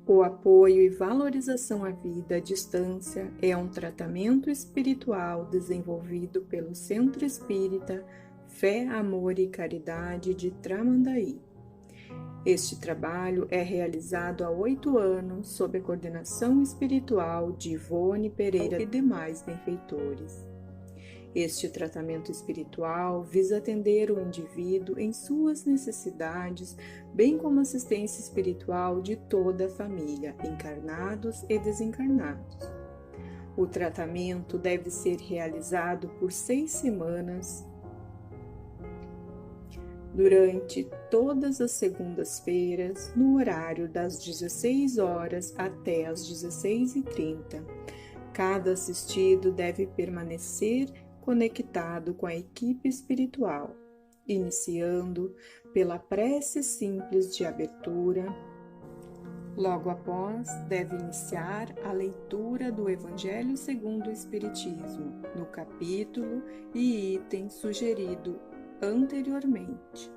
O apoio e valorização à vida à distância é um tratamento espiritual desenvolvido pelo Centro Espírita Fé, Amor e Caridade de Tramandaí. Este trabalho é realizado há 8 anos sob a coordenação espiritual de Ivone Pereira e demais benfeitores. Este tratamento espiritual visa atender o indivíduo em suas necessidades, bem como assistência espiritual de toda a família, encarnados e desencarnados. O tratamento deve ser realizado por 6 semanas, durante todas as segundas-feiras, no horário das 16 horas até as 16h30. Cada assistido deve permanecer conectado com a equipe espiritual, iniciando pela prece simples de abertura. Logo após, deve iniciar a leitura do Evangelho segundo o Espiritismo, no capítulo e item sugerido anteriormente.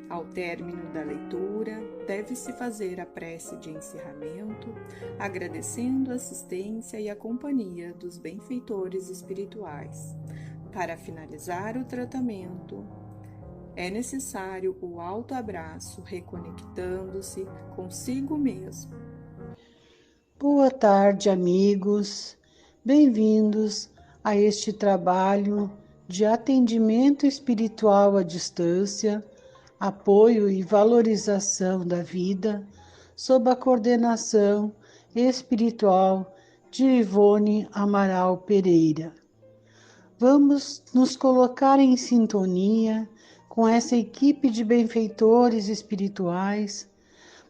Ao término da leitura, deve-se fazer a prece de encerramento, agradecendo a assistência e a companhia dos benfeitores espirituais. Para finalizar o tratamento, é necessário o autoabraço, reconectando-se consigo mesmo. Boa tarde, amigos. Bem-vindos a este trabalho de atendimento espiritual à distância, apoio e valorização da vida, sob a coordenação espiritual de Ivone Amaral Pereira. Vamos nos colocar em sintonia com essa equipe de benfeitores espirituais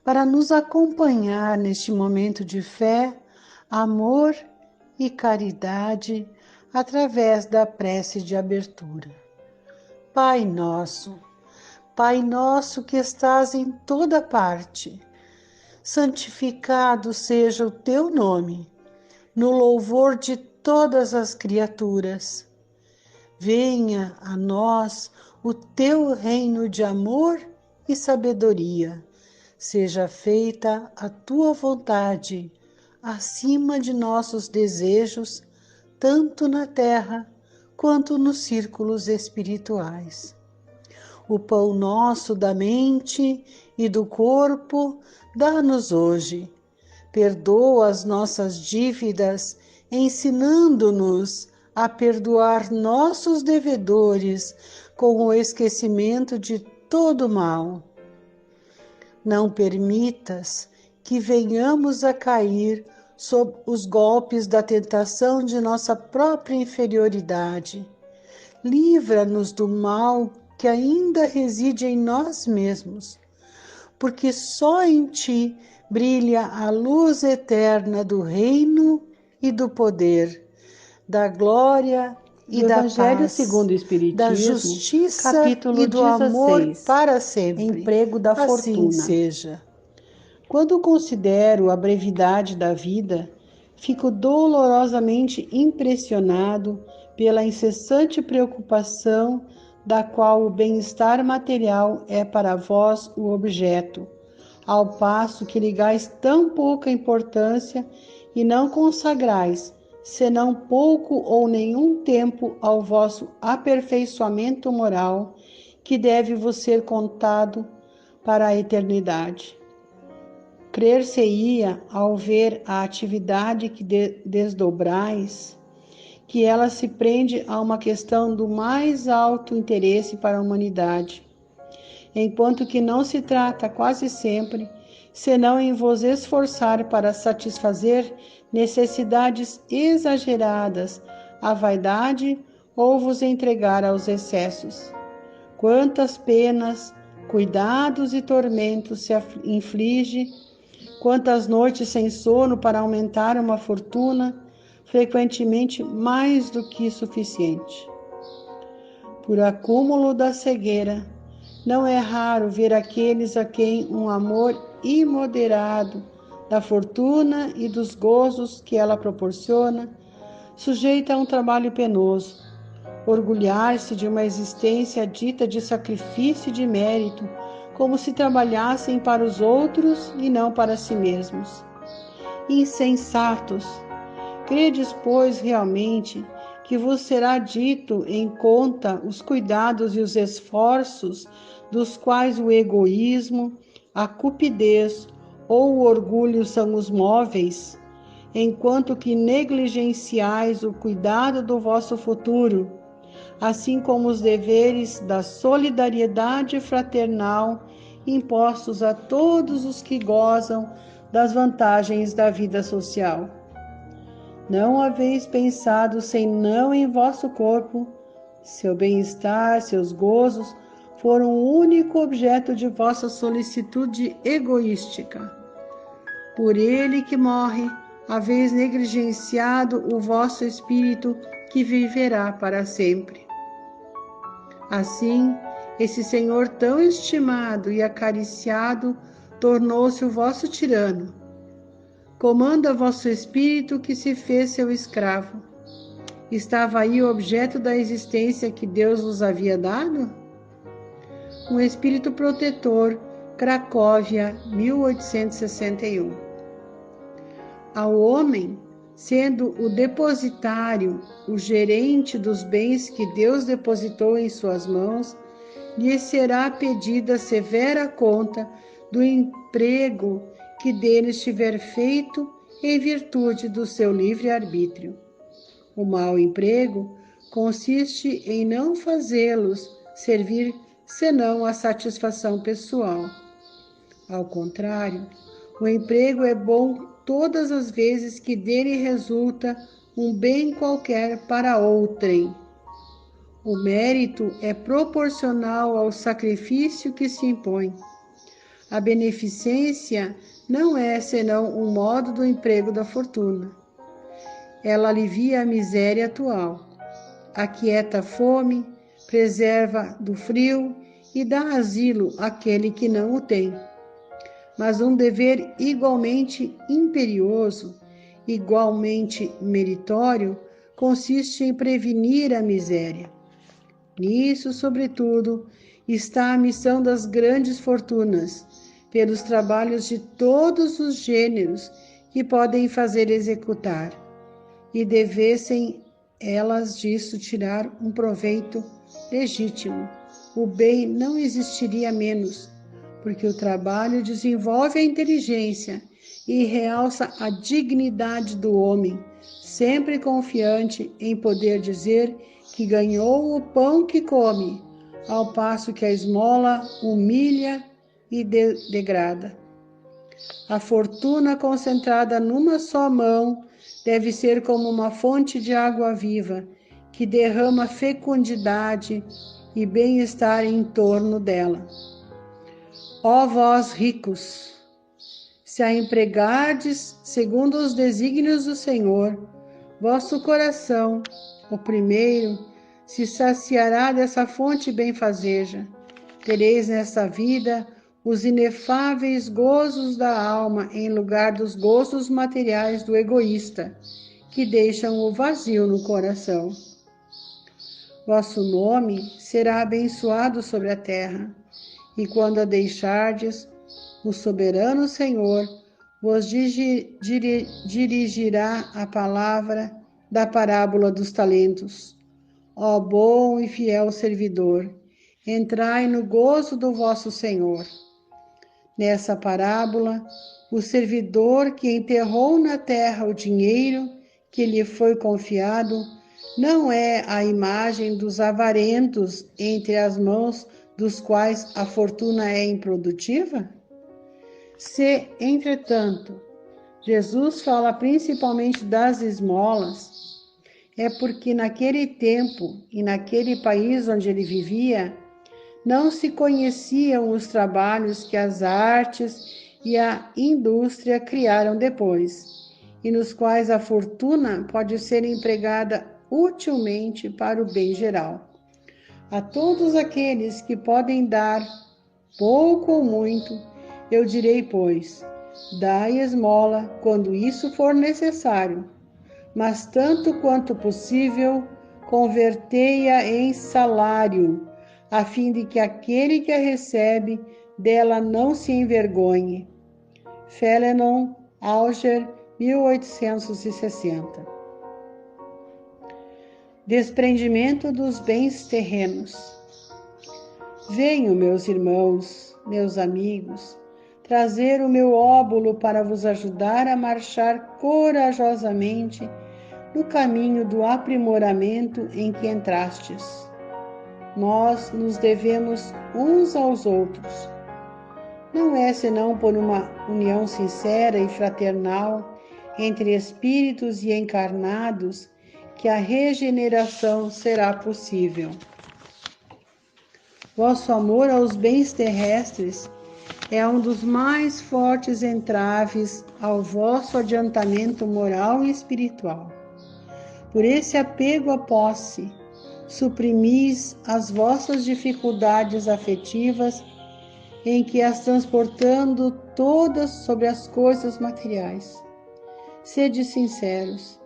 para nos acompanhar neste momento de fé, amor e caridade através da prece de abertura. Pai nosso que estás em toda parte, santificado seja o teu nome, no louvor de todas as criaturas. Venha a nós o teu reino de amor e sabedoria. Seja feita a tua vontade, acima de nossos desejos, tanto na terra quanto nos círculos espirituais. O pão nosso da mente e do corpo dá-nos hoje. Perdoa as nossas dívidas, ensinando-nos a perdoar nossos devedores com o esquecimento de todo mal. Não permitas que venhamos a cair sob os golpes da tentação de nossa própria inferioridade. Livra-nos do mal que ainda reside em nós mesmos, porque só em ti brilha a luz eterna do reino e do poder, da glória e da Evangelho paz, segundo o Espiritismo, da justiça capítulo e do 16, amor para sempre. Emprego da assim fortuna. Seja. Quando considero a brevidade da vida, fico dolorosamente impressionado pela incessante preocupação da qual o bem-estar material é para vós o objeto, ao passo que ligais tão pouca importância e não consagrais, senão pouco ou nenhum tempo ao vosso aperfeiçoamento moral, que deve vos ser contado para a eternidade. Crer-se-ia, ao ver a atividade que desdobrais, que ela se prende a uma questão do mais alto interesse para a humanidade, enquanto que não se trata quase sempre, senão em vos esforçar para satisfazer necessidades exageradas, à vaidade ou vos entregar aos excessos. Quantas penas, cuidados e tormentos se inflige, quantas noites sem sono para aumentar uma fortuna, frequentemente mais do que suficiente. Por acúmulo da cegueira, não é raro ver aqueles a quem um amor imoderado da fortuna e dos gozos que ela proporciona sujeita a um trabalho penoso, orgulhar-se de uma existência dita de sacrifício e de mérito, como se trabalhassem para os outros e não para si mesmos. Insensatos! Credes, pois, realmente que vos será dito em conta os cuidados e os esforços dos quais o egoísmo, a cupidez ou o orgulho são os móveis, enquanto que negligenciais o cuidado do vosso futuro, assim como os deveres da solidariedade fraternal impostos a todos os que gozam das vantagens da vida social. Não haveis pensado senão em vosso corpo, seu bem-estar, seus gozos foram o único objeto de vossa solicitude egoística. Por ele que morre, haveis negligenciado o vosso espírito que viverá para sempre. Assim, esse Senhor tão estimado e acariciado tornou-se o vosso tirano. Comanda vosso espírito que se fez seu escravo. Estava aí o objeto da existência que Deus vos havia dado? Um espírito protetor, Cracóvia, 1861. Ao homem, sendo o depositário, o gerente dos bens que Deus depositou em suas mãos, lhe será pedida severa conta do emprego que deles tiver feito em virtude do seu livre-arbítrio. O mau emprego consiste em não fazê-los servir senão a satisfação pessoal. Ao contrário, o emprego é bom todas as vezes que dele resulta um bem qualquer para outrem. O mérito é proporcional ao sacrifício que se impõe. A beneficência não é senão um modo do emprego da fortuna. Ela alivia a miséria atual, aquieta a fome, preserva do frio e dá asilo àquele que não o tem. Mas um dever igualmente imperioso, igualmente meritório, consiste em prevenir a miséria. Nisso, sobretudo, está a missão das grandes fortunas, pelos trabalhos de todos os gêneros que podem fazer executar, e devessem elas disso tirar um proveito legítimo. O bem não existiria menos, porque o trabalho desenvolve a inteligência e realça a dignidade do homem, sempre confiante em poder dizer que ganhou o pão que come, ao passo que a esmola humilha e degrada. A fortuna concentrada numa só mão deve ser como uma fonte de água viva, que derrama fecundidade e bem-estar em torno dela. Ó vós ricos, se a empregardes segundo os desígnios do Senhor, vosso coração, o primeiro, se saciará dessa fonte benfazeja. Tereis nesta vida os inefáveis gozos da alma em lugar dos gozos materiais do egoísta, que deixam o vazio no coração. Vosso nome será abençoado sobre a terra, e quando a deixardes, o soberano Senhor vos dirigirá a palavra da parábola dos talentos. Ó bom e fiel servidor, entrai no gozo do vosso Senhor. Nessa parábola, o servidor que enterrou na terra o dinheiro que lhe foi confiado não é a imagem dos avarentos entre as mãos dos quais a fortuna é improdutiva? Se, entretanto, Jesus fala principalmente das esmolas, é porque naquele tempo e naquele país onde ele vivia, não se conheciam os trabalhos que as artes e a indústria criaram depois, e nos quais a fortuna pode ser empregada utilmente para o bem geral. A todos aqueles que podem dar, pouco ou muito, eu direi, pois, dai esmola quando isso for necessário, mas tanto quanto possível, convertei-a em salário, a fim de que aquele que a recebe dela não se envergonhe. Félenon Auger, 1860. Desprendimento dos bens terrenos. Venho, meus irmãos, meus amigos, trazer o meu óbolo para vos ajudar a marchar corajosamente no caminho do aprimoramento em que entrastes. Nós nos devemos uns aos outros. Não é senão por uma união sincera e fraternal entre espíritos e encarnados que a regeneração será possível. Vosso amor aos bens terrestres é um dos mais fortes entraves ao vosso adiantamento moral e espiritual. Por esse apego à posse, suprimis as vossas dificuldades afetivas, em que as transportando todas sobre as coisas materiais. Sede sinceros.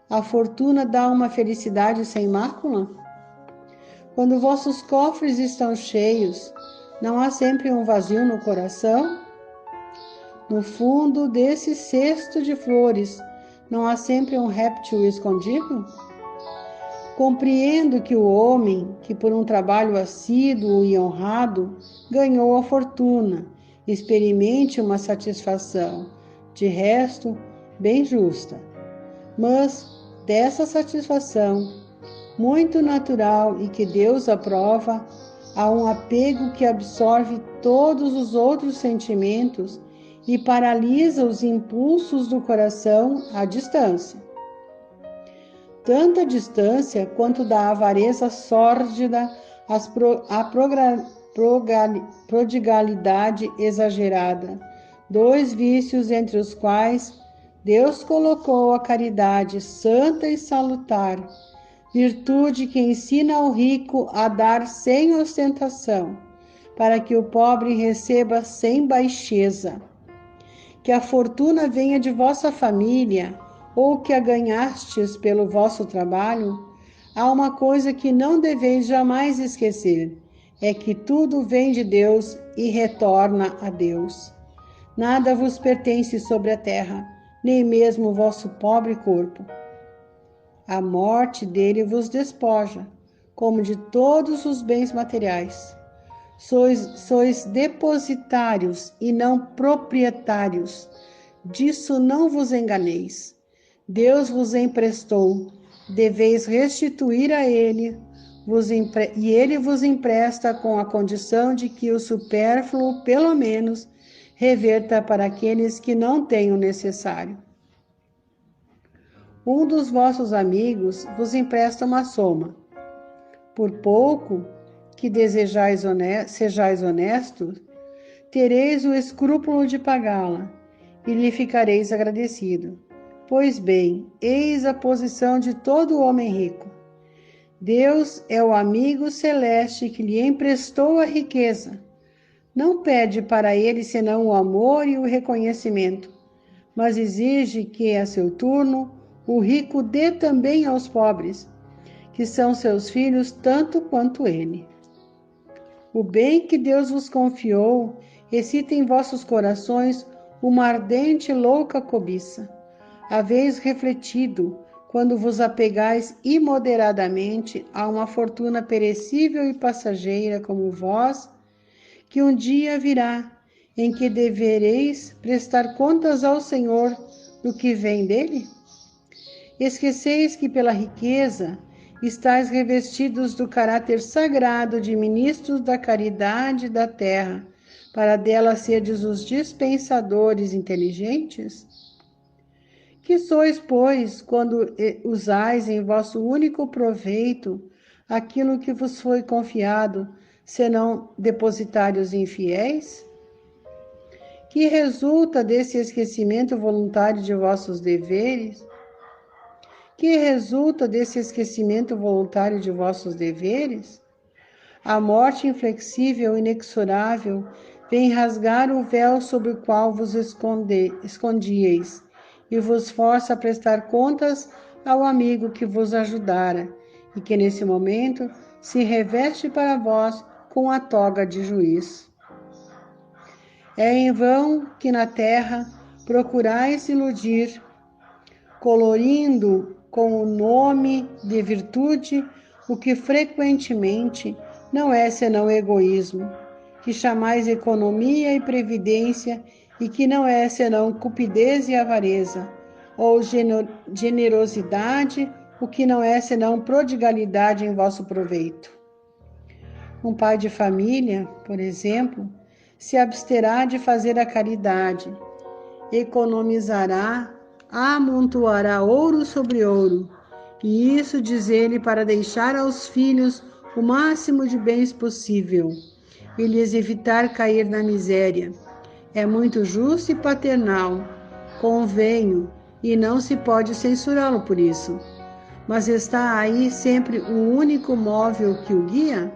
A fortuna dá uma felicidade sem mácula? Quando vossos cofres estão cheios, não há sempre um vazio no coração? No fundo desse cesto de flores, não há sempre um réptil escondido? Compreendo que o homem, que por um trabalho assíduo e honrado, ganhou a fortuna, experimente uma satisfação, de resto, bem justa. Mas, dessa satisfação, muito natural e que Deus aprova, há um apego que absorve todos os outros sentimentos e paralisa os impulsos do coração à distância. Tanta distância quanto da avareza sórdida à prodigalidade exagerada, dois vícios entre os quais Deus colocou a caridade santa e salutar, virtude que ensina ao rico a dar sem ostentação, para que o pobre receba sem baixeza. Que a fortuna venha de vossa família, ou que a ganhastes pelo vosso trabalho, há uma coisa que não deveis jamais esquecer, é que tudo vem de Deus e retorna a Deus. Nada vos pertence sobre a terra, nem mesmo o vosso pobre corpo. A morte dele vos despoja, como de todos os bens materiais. Sois depositários e não proprietários. Disso não vos enganeis. Deus vos emprestou, deveis restituir a ele, e ele vos empresta com a condição de que o supérfluo, pelo menos, reverta para aqueles que não têm o necessário. Um dos vossos amigos vos empresta uma soma. Por pouco que sejais honestos, tereis o escrúpulo de pagá-la, e lhe ficareis agradecido. Pois bem, eis a posição de todo homem rico. Deus é o amigo celeste que lhe emprestou a riqueza. Não pede para ele senão o amor e o reconhecimento, mas exige que, a seu turno, o rico dê também aos pobres, que são seus filhos tanto quanto ele. O bem que Deus vos confiou excita em vossos corações uma ardente e louca cobiça. Haveis refletido, quando vos apegais imoderadamente a uma fortuna perecível e passageira como vós, que um dia virá em que devereis prestar contas ao Senhor do que vem dele? Esqueceis que pela riqueza estáis revestidos do caráter sagrado de ministros da caridade da terra, para dela serdes os dispensadores inteligentes? Que sois, pois, quando usais em vosso único proveito aquilo que vos foi confiado, senão depositários infiéis? Que resulta desse esquecimento voluntário de vossos deveres? Que resulta desse esquecimento voluntário de vossos deveres? A morte inflexível e inexorável vem rasgar o véu sob o qual vos escondíeis, e vos força a prestar contas ao amigo que vos ajudara, e que nesse momento se reveste para vós com a toga de juiz. É em vão que na terra procurais iludir, colorindo com o nome de virtude o que frequentemente não é senão egoísmo, que chamais economia e previdência e que não é senão cupidez e avareza, ou generosidade, o que não é senão prodigalidade em vosso proveito. Um pai de família, por exemplo, se absterá de fazer a caridade, economizará, amontoará ouro sobre ouro, e isso diz ele para deixar aos filhos o máximo de bens possível e lhes evitar cair na miséria. É muito justo e paternal, convenho, e não se pode censurá-lo por isso. Mas está aí sempre o único móvel que o guia?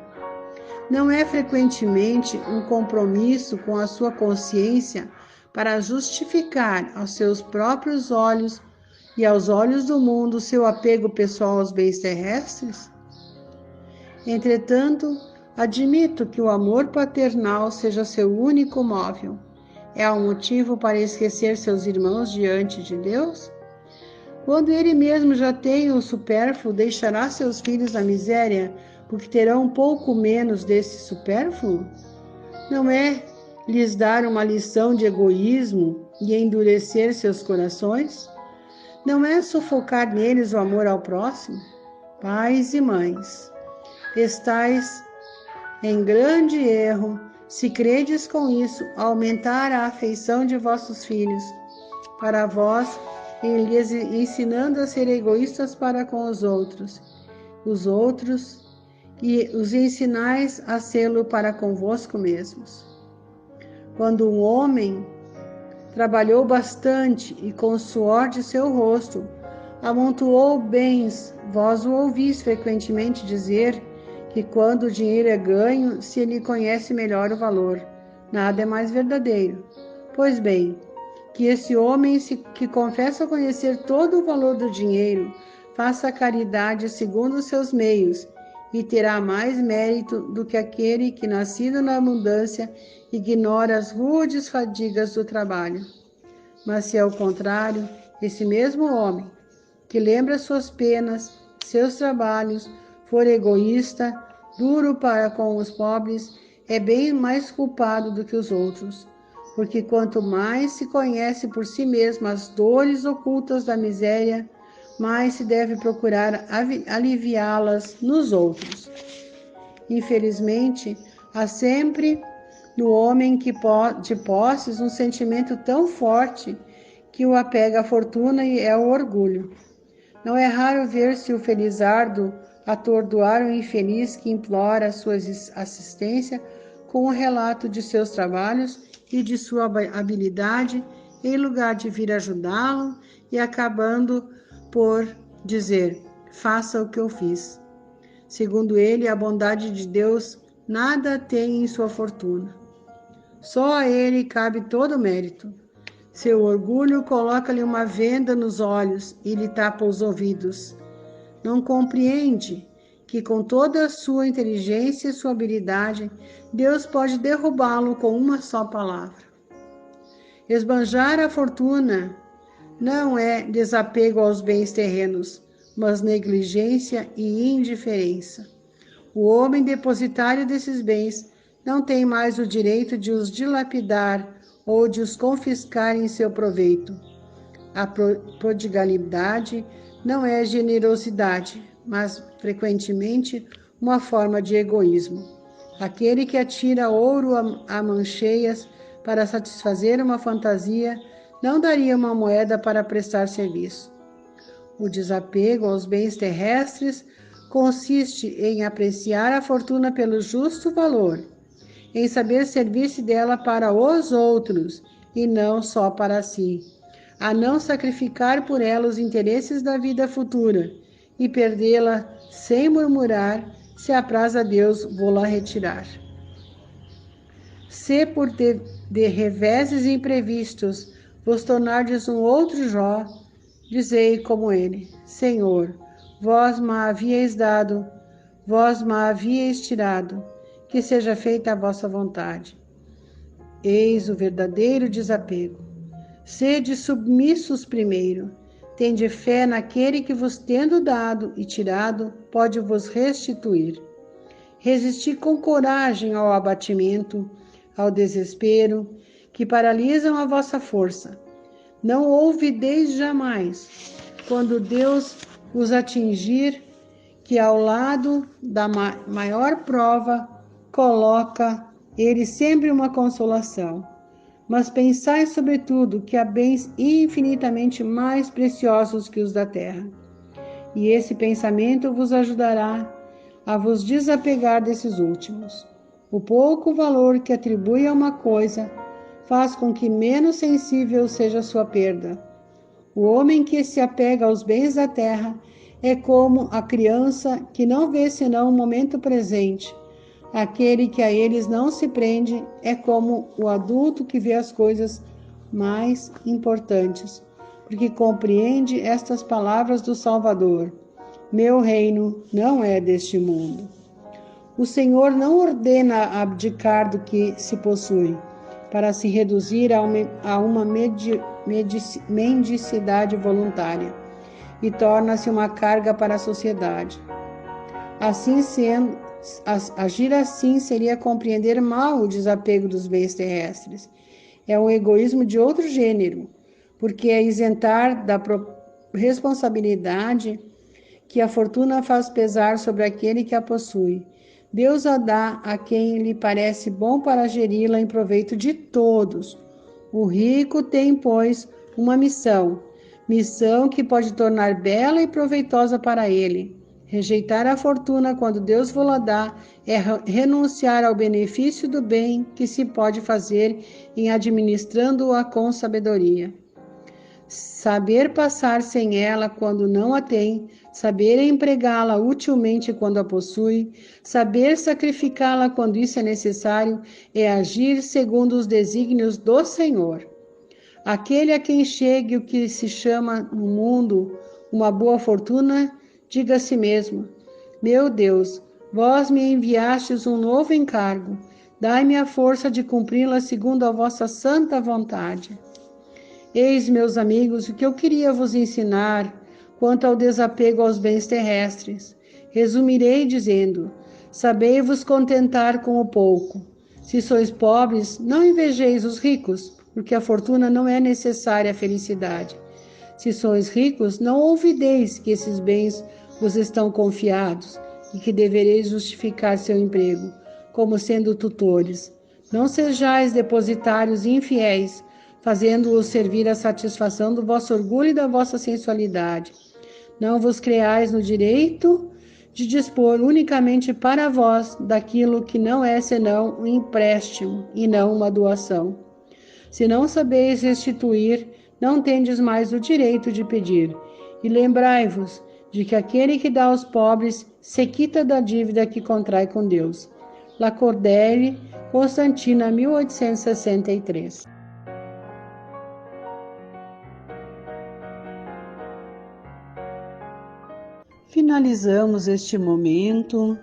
Não é frequentemente um compromisso com a sua consciência para justificar aos seus próprios olhos e aos olhos do mundo seu apego pessoal aos bens terrestres? Entretanto, admito que o amor paternal seja seu único móvel. É um motivo para esquecer seus irmãos diante de Deus? Quando ele mesmo já tem o supérfluo, deixará seus filhos na miséria, porque terão um pouco menos desse supérfluo? Não é lhes dar uma lição de egoísmo e endurecer seus corações? Não é sufocar neles o amor ao próximo? Pais e mães, estais em grande erro se credes com isso aumentar a afeição de vossos filhos para vós, em lhes ensinando a ser egoístas para com os outros, e os ensinais a sê-lo para convosco mesmos. Quando um homem trabalhou bastante e com o suor de seu rosto amontoou bens, vós o ouvis frequentemente dizer que quando o dinheiro é ganho, se lhe conhece melhor o valor. Nada é mais verdadeiro. Pois bem, que esse homem que confessa conhecer todo o valor do dinheiro, faça a caridade segundo os seus meios, e terá mais mérito do que aquele que, nascido na abundância, ignora as rudes fadigas do trabalho. Mas se ao contrário, esse mesmo homem, que lembra suas penas, seus trabalhos, for egoísta, duro para com os pobres, é bem mais culpado do que os outros, porque quanto mais se conhece por si mesmo as dores ocultas da miséria, mais se deve procurar aliviá-las nos outros. Infelizmente, há sempre no homem de posses um sentimento tão forte que o apega à fortuna e é o orgulho. Não é raro ver-se o felizardo atordoar o infeliz que implora a sua assistência com o relato de seus trabalhos e de sua habilidade, em lugar de vir ajudá-lo e acabando por dizer: faça o que eu fiz. Segundo ele, a bondade de Deus nada tem em sua fortuna. Só a ele cabe todo o mérito. Seu orgulho coloca-lhe uma venda nos olhos e lhe tapa os ouvidos. Não compreende que com toda a sua inteligência e sua habilidade, Deus pode derrubá-lo com uma só palavra. Esbanjar a fortuna não é desapego aos bens terrenos, mas negligência e indiferença. O homem depositário desses bens não tem mais o direito de os dilapidar ou de os confiscar em seu proveito. A prodigalidade não é generosidade, mas frequentemente uma forma de egoísmo. Aquele que atira ouro a mancheias para satisfazer uma fantasia não daria uma moeda para prestar serviço. O desapego aos bens terrestres consiste em apreciar a fortuna pelo justo valor, em saber servir-se dela para os outros e não só para si, a não sacrificar por ela os interesses da vida futura e perdê-la sem murmurar, se apraz a Deus vou-la retirar. Se por de reveses imprevistos vos tornardes um outro Jó, dizei como ele: Senhor, vós me havíeis dado, vós me havíeis tirado, que seja feita a vossa vontade. Eis o verdadeiro desapego. Sede submissos primeiro. Tende fé naquele que vos tendo dado e tirado, pode vos restituir. Resisti com coragem ao abatimento, ao desespero, que paralisam a vossa força. Não ouvideis jamais, quando Deus os atingir, que ao lado da maior prova coloca Ele sempre uma consolação. Mas pensai sobretudo que há bens infinitamente mais preciosos que os da terra. E esse pensamento vos ajudará a vos desapegar desses últimos. O pouco valor que atribui a uma coisa faz com que menos sensível seja a sua perda. O homem que se apega aos bens da terra é como a criança que não vê senão o momento presente. Aquele que a eles não se prende é como o adulto que vê as coisas mais importantes, porque compreende estas palavras do Salvador: meu reino não é deste mundo. O Senhor não ordena abdicar do que se possui, para se reduzir a uma mendicidade voluntária, e torna-se uma carga para a sociedade. Assim sendo, agir assim seria compreender mal o desapego dos bens terrestres. É um egoísmo de outro gênero, porque é isentar da responsabilidade que a fortuna faz pesar sobre aquele que a possui. Deus a dá a quem lhe parece bom para geri-la em proveito de todos. O rico tem, pois, uma missão que pode tornar bela e proveitosa para ele. Rejeitar a fortuna quando Deus vos-la dá é renunciar ao benefício do bem que se pode fazer em administrando-a com sabedoria. Saber passar sem ela quando não a tem, saber empregá-la utilmente quando a possui, saber sacrificá-la quando isso é necessário, é agir segundo os desígnios do Senhor. Aquele a quem chegue o que se chama no mundo uma boa fortuna, diga a si mesmo: meu Deus, vós me enviastes um novo encargo, dai-me a força de cumpri-la segundo a vossa santa vontade. Eis, meus amigos, o que eu queria vos ensinar quanto ao desapego aos bens terrestres. Resumirei dizendo: sabei-vos contentar com o pouco. Se sois pobres, não invejeis os ricos, porque a fortuna não é necessária à felicidade. Se sois ricos, não ouvideis que esses bens vos estão confiados e que devereis justificar seu emprego, como sendo tutores. Não sejais depositários infiéis, fazendo-os servir à satisfação do vosso orgulho e da vossa sensualidade. Não vos creais no direito de dispor unicamente para vós daquilo que não é senão um empréstimo e não uma doação. Se não sabeis restituir, não tendes mais o direito de pedir. E lembrai-vos de que aquele que dá aos pobres se quita da dívida que contrai com Deus. Lacordaire, Constantina, 1863. Finalizamos este momento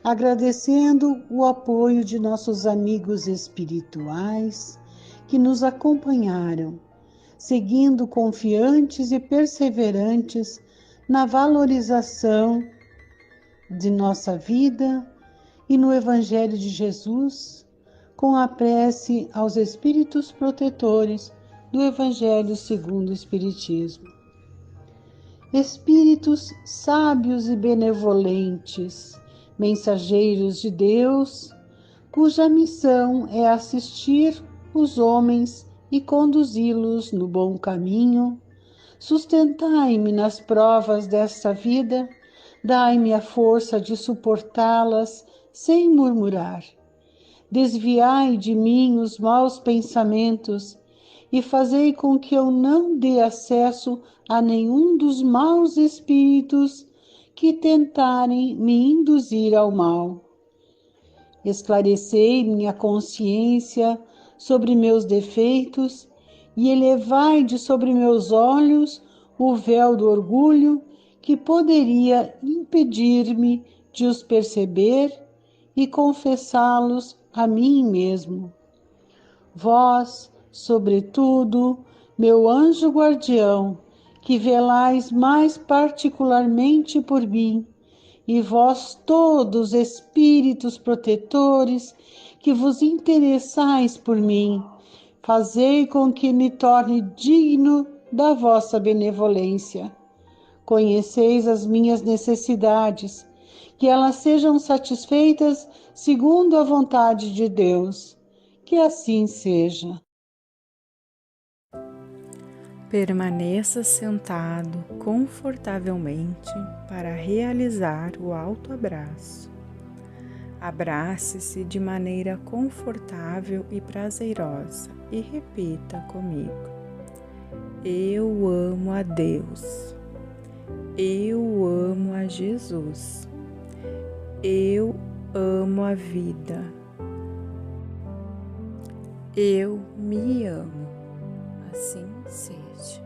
agradecendo o apoio de nossos amigos espirituais que nos acompanharam, seguindo confiantes e perseverantes na valorização de nossa vida e no Evangelho de Jesus, com a prece aos espíritos protetores do Evangelho segundo o Espiritismo. Espíritos sábios e benevolentes, mensageiros de Deus, cuja missão é assistir os homens e conduzi-los no bom caminho, sustentai-me nas provas desta vida, dai-me a força de suportá-las sem murmurar. Desviai de mim os maus pensamentos e fazei com que eu não dê acesso a nenhum dos maus espíritos que tentarem me induzir ao mal. Esclarecei minha consciência sobre meus defeitos e elevai de sobre meus olhos o véu do orgulho que poderia impedir-me de os perceber e confessá-los a mim mesmo. Vós, sobretudo, meu anjo guardião, que velais mais particularmente por mim, e vós todos, espíritos protetores, que vos interessais por mim, fazei com que me torne digno da vossa benevolência. Conheceis as minhas necessidades, que elas sejam satisfeitas segundo a vontade de Deus. Que assim seja. Permaneça sentado confortavelmente para realizar o autoabraço. Abrace-se de maneira confortável e prazerosa e repita comigo: eu amo a Deus. Eu amo a Jesus. Eu amo a vida. Eu me amo. Assim seja.